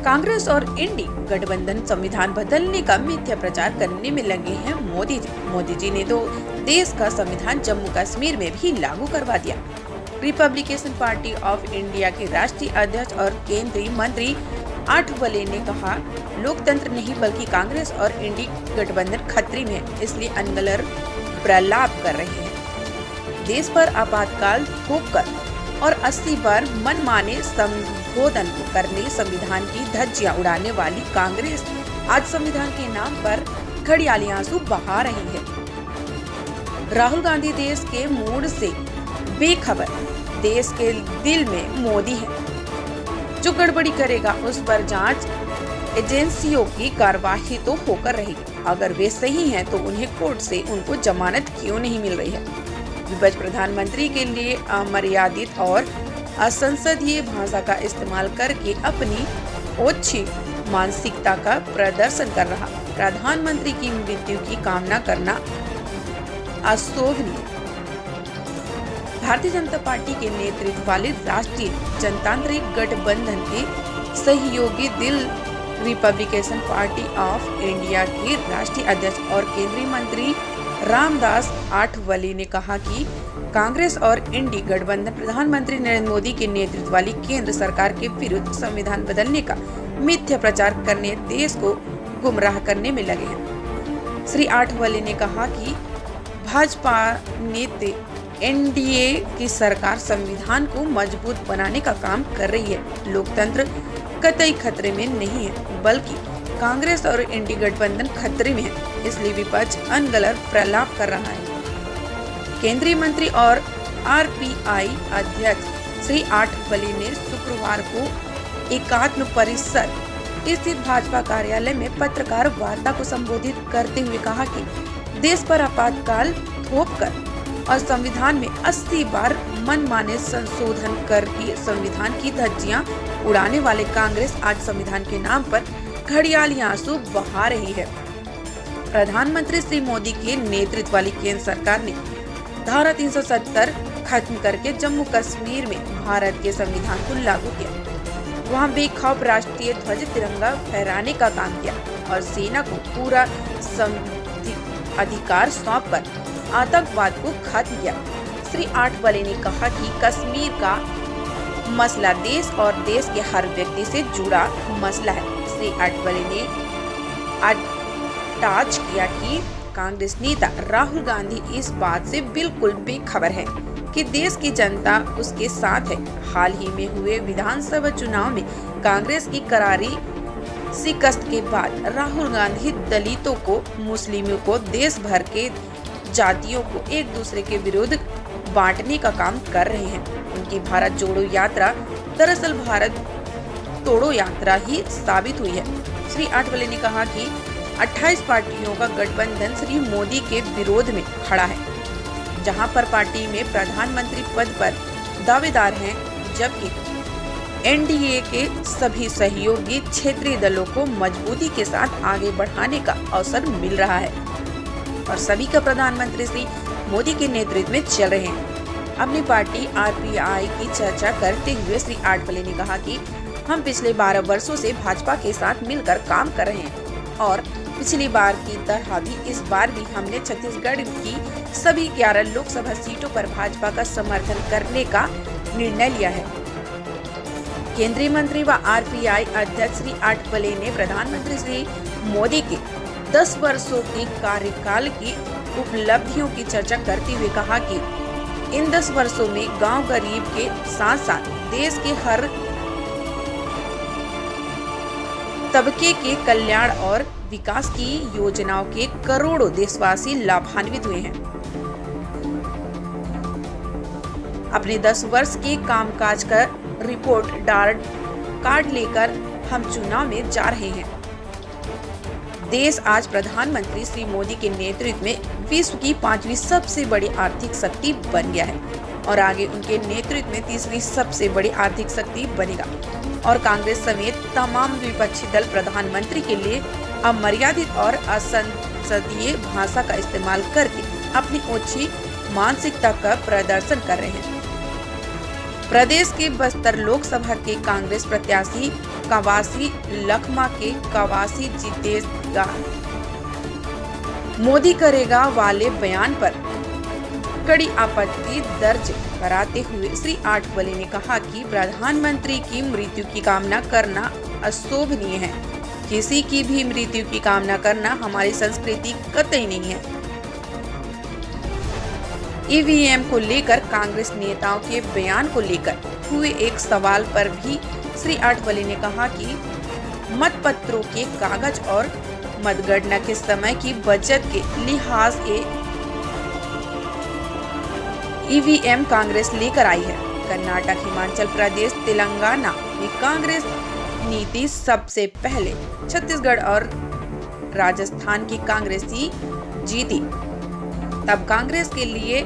कांग्रेस और इंडी गठबंधन संविधान बदलने का मिथ्या प्रचार करने में लगे हैं मोदी जी ने तो देश का संविधान जम्मू कश्मीर में भी लागू करवा दिया। रिपब्लिकन पार्टी ऑफ इंडिया के राष्ट्रीय अध्यक्ष और केंद्रीय मंत्री आठवले ने कहा, लोकतंत्र नहीं बल्कि कांग्रेस और इंडी गठबंधन खतरे में है, इसलिए अनगलर प्रलाप कर रहे हैं। देश पर आपातकाल थोपकर और 80 बार मनमाने संबोधन करने संविधान की धज्जियां उड़ाने वाली कांग्रेस आज संविधान के नाम पर खड़ियाली आंसू बहा रही है। राहुल गांधी देश के मूड से बेखबर, देश के दिल में मोदी है। जो गड़बड़ी करेगा उस पर जांच एजेंसियों की कार्यवाही तो होकर रहेगी। अगर वे सही हैं तो उन्हें कोर्ट से उनको जमानत क्यों नहीं मिल रही है। विपक्ष प्रधानमंत्री के लिए अमर्यादित और असंसदीय भाषा का इस्तेमाल करके अपनी ओछी मानसिकता का प्रदर्शन कर रहा। प्रधानमंत्री की मृत्यु की कामना करना अशोभनीय। भारतीय जनता पार्टी के नेतृत्व वाले राष्ट्रीय जनतांत्रिक गठबंधन के सहयोगी दिल रिपब्लिकन पार्टी ऑफ इंडिया के राष्ट्रीय अध्यक्ष और केंद्रीय मंत्री रामदास आठवले ने कहा कि कांग्रेस और इंडी गठबंधन प्रधानमंत्री नरेंद्र मोदी के नेतृत्व वाली केंद्र सरकार के विरुद्ध संविधान बदलने का मिथ्या प्रचार करने देश को गुमराह करने में लगे हैं। श्री आठवले ने कहा कि भाजपा नेता एनडीए की सरकार संविधान को मजबूत बनाने का काम कर रही है। लोकतंत्र कतई खतरे में नहीं है, बल्कि कांग्रेस और इंडी गठबंधन खतरे में है, इसलिए विपक्ष अनगलर प्रलाप कर रहा है। केंद्रीय मंत्री और आरपीआई अध्यक्ष श्री आठवले ने शुक्रवार को एकात्म परिसर स्थित भाजपा कार्यालय में पत्रकार वार्ता को संबोधित करते हुए कहा कि देश पर आपातकाल थोपकर और संविधान में 80 बार मनमाने संशोधन करके संविधान की धज्जियां उड़ाने वाले कांग्रेस आज संविधान के नाम पर खड़ियाली आंसू बहा रही है। प्रधानमंत्री श्री मोदी के नेतृत्व वाली केंद्र सरकार ने धारा 370 खत्म करके जम्मू कश्मीर में भारत के संविधान को लागू किया। वहां बेखौफ राष्ट्रीय ध्वज तिरंगा फहराने का काम किया और सेना को पूरा अधिकार सौंप कर आतंकवाद को खत्म किया। श्री आठवले ने कहा कि कश्मीर का मसला देश और देश के हर व्यक्ति से जुड़ा मसला है। श्री आठवले ने टच किया कि कांग्रेस नेता राहुल गांधी इस बात से बिल्कुल बेखबर है कि देश की जनता उसके साथ है। हाल ही में हुए विधानसभा चुनाव में कांग्रेस की करारी शिकस्त के बाद राहुल गांधी दलितों को, मुस्लिमों को, देश भर के जातियों को एक दूसरे के विरुद्ध बांटने का काम कर रहे हैं। उनकी भारत जोड़ो यात्रा दरअसल भारत तोड़ो यात्रा ही साबित हुई है। श्री आठवले ने कहा कि 28 पार्टियों का गठबंधन श्री मोदी के विरोध में खड़ा है, जहां पर पार्टी में प्रधानमंत्री पद पर दावेदार हैं, जबकि एनडीए के सभी सहयोगी क्षेत्रीय दलों को मजबूती के साथ आगे बढ़ाने का अवसर मिल रहा है और सभी का प्रधानमंत्री श्री मोदी के नेतृत्व में चल रहे हैं। अपनी पार्टी आरपीआई की चर्चा करते हुए श्री आठवले ने कहा कि हम पिछले 12 वर्षों से भाजपा के साथ मिलकर काम कर रहे हैं और पिछली बार की तरह भी इस बार भी हमने छत्तीसगढ़ की सभी 11 लोकसभा सीटों पर भाजपा का समर्थन करने का निर्णय लिया है। केंद्रीय मंत्री व आरपीआई अध्यक्ष श्री आठवले ने प्रधानमंत्री श्री मोदी के 10 वर्षों के कार्यकाल की उपलब्धियों की चर्चा करते हुए कहा कि इन 10 वर्षों में गांव गरीब के साथ साथ देश के हर तबके के कल्याण और विकास की योजनाओं के करोड़ों देशवासी लाभान्वित हुए हैं। अपने 10 वर्ष के कामकाज का रिपोर्ट कार्ड लेकर हम चुनाव में जा रहे हैं। देश आज प्रधानमंत्री श्री मोदी के नेतृत्व में विश्व की 5वीं सबसे बड़ी आर्थिक शक्ति बन गया है और आगे उनके नेतृत्व में 3री सबसे बड़ी आर्थिक शक्ति बनेगा और कांग्रेस समेत तमाम विपक्षी दल प्रधानमंत्री के लिए अमर्यादित और असंसदीय भाषा का इस्तेमाल करके अपनी ओछी मानसिकता का प्रदर्शन कर रहे हैं। प्रदेश के बस्तर लोकसभा के कांग्रेस प्रत्याशी कवासी लखमा के कवासी जीतेगा मोदी करेगा वाले बयान पर कड़ी आपत्ति दर्ज कराते हुए श्री आठवले ने कहा कि प्रधानमंत्री की मृत्यु की कामना करना अशोभनीय है। किसी की भी मृत्यु की कामना करना हमारी संस्कृति कतई नहीं है। ईवीएम को लेकर कांग्रेस नेताओं के बयान को लेकर हुए एक सवाल पर भी श्री आठवले ने कहा कि मतपत्रों के कागज और मतगणना के समय की बचत के लिहाज से ईवीएम कांग्रेस लेकर आई है। कर्नाटक, हिमाचल प्रदेश, तेलंगाना में कांग्रेस नीति सबसे पहले छत्तीसगढ़ और राजस्थान की कांग्रेस ही जीती। तब कांग्रेस के लिए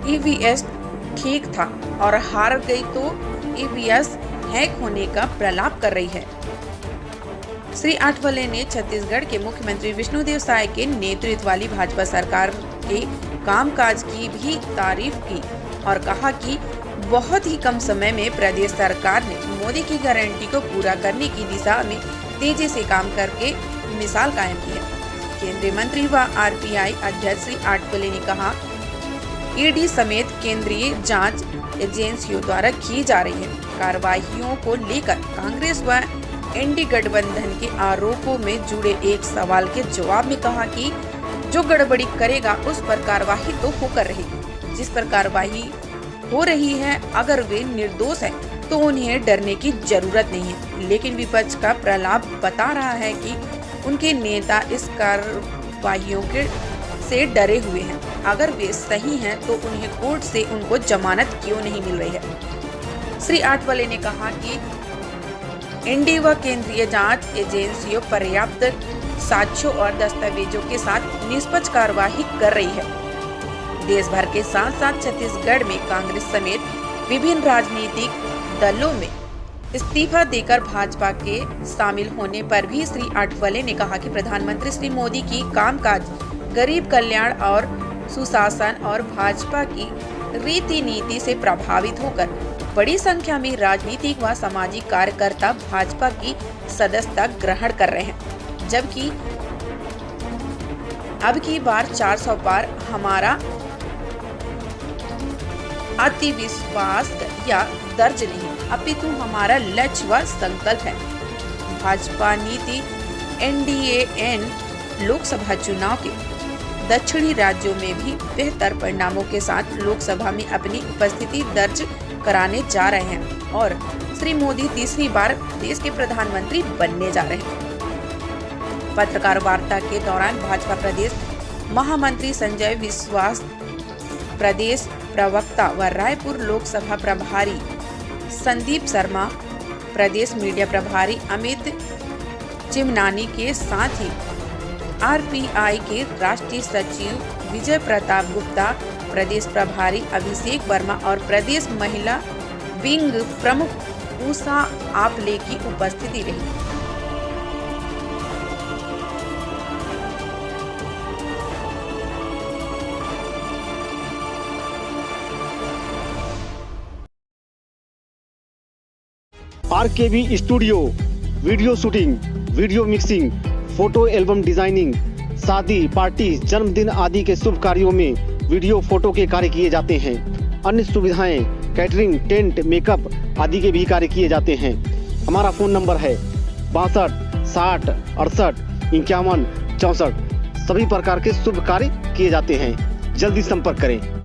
ईवीएस ठीक था और हार गई तो ईवीएस हैक होने का प्रलाप कर रही है। श्री आठवले ने छत्तीसगढ़ के मुख्यमंत्री विष्णुदेव साय के नेतृत्व वाली भाजपा सरकार के कामकाज की भी तारीफ की और कहा कि बहुत ही कम समय में प्रदेश सरकार ने मोदी की गारंटी को पूरा करने की दिशा में तेजी से काम करके मिसाल कायम की है। केंद्रीय मंत्री व आरपीआई अध्यक्ष श्री आठवले ने कहा, ईडी समेत केंद्रीय जांच एजेंसियों द्वारा की जा रही है कार्रवाइयों को लेकर कांग्रेस व एनडीए गठबंधन के आरोपों में जुड़े एक सवाल के जवाब में कहा कि जो गड़बड़ी करेगा उस पर कार्रवाई तो होकर रहेगी। जिस पर कार्रवाई हो रही है अगर वे निर्दोष है तो उन्हें डरने की जरूरत नहीं है। लेकिन विपक्ष का प्रलाप बता रहा है कि उनके नेता इस कार्रवाइयों के से डरे हुए हैं। अगर वे सही हैं तो उन्हें कोर्ट से उनको जमानत क्यों नहीं मिल रही है। श्री आठवले ने कहा कि एनडीए व केंद्रीय जांच एजेंसियों पर्याप्त साक्ष्यों और दस्तावेजों के साथ निष्पक्ष कार्यवाही कर रही है। देश भर के साथ साथ छत्तीसगढ़ में कांग्रेस समेत विभिन्न राजनीतिक दलों में इस्तीफा देकर भाजपा के शामिल होने पर भी श्री आठवले ने कहा कि प्रधानमंत्री श्री मोदी की कामकाज, गरीब कल्याण और सुशासन और भाजपा की रीति नीति से प्रभावित होकर बड़ी संख्या में राजनीतिक व सामाजिक कार्यकर्ता भाजपा की सदस्यता ग्रहण कर रहे हैं। जबकि अब की बार 400 पार हमारा अति विश्वास या दर्ज नहीं, अपितु हमारा लक्ष्य व संकल्प है। भाजपा नीति एनडीए लोकसभा चुनाव के दक्षिणी राज्यों में भी बेहतर परिणामों के साथ लोकसभा में अपनी उपस्थिति दर्ज कराने जा रहे हैं और श्री मोदी तीसरी बार देश के प्रधानमंत्री बनने जा रहे हैं। पत्रकार वार्ता के दौरान भाजपा प्रदेश महामंत्री संजय विश्वास, प्रदेश प्रवक्ता व रायपुर लोकसभा प्रभारी संदीप शर्मा, प्रदेश मीडिया प्रभारी अमित चिमनानी के साथ ही आरपीआई के राष्ट्रीय सचिव विजय प्रताप गुप्ता, प्रदेश प्रभारी अभिषेक वर्मा और प्रदेश महिला विंग प्रमुख उषा आपले की उपस्थिति रही। RKB studio video shooting, video mixing, photo album designing, शादी, पार्टी, जन्मदिन आदि के शुभ कार्यों में वीडियो फोटो के कार्य किए जाते हैं। अन्य सुविधाएं, कैटरिंग, टेंट, मेकअप आदि के भी कार्य किए जाते हैं। हमारा फोन नंबर है 62 60 68 51 64। सभी प्रकार के शुभ कार्य किए जाते हैं। जल्दी संपर्क करें।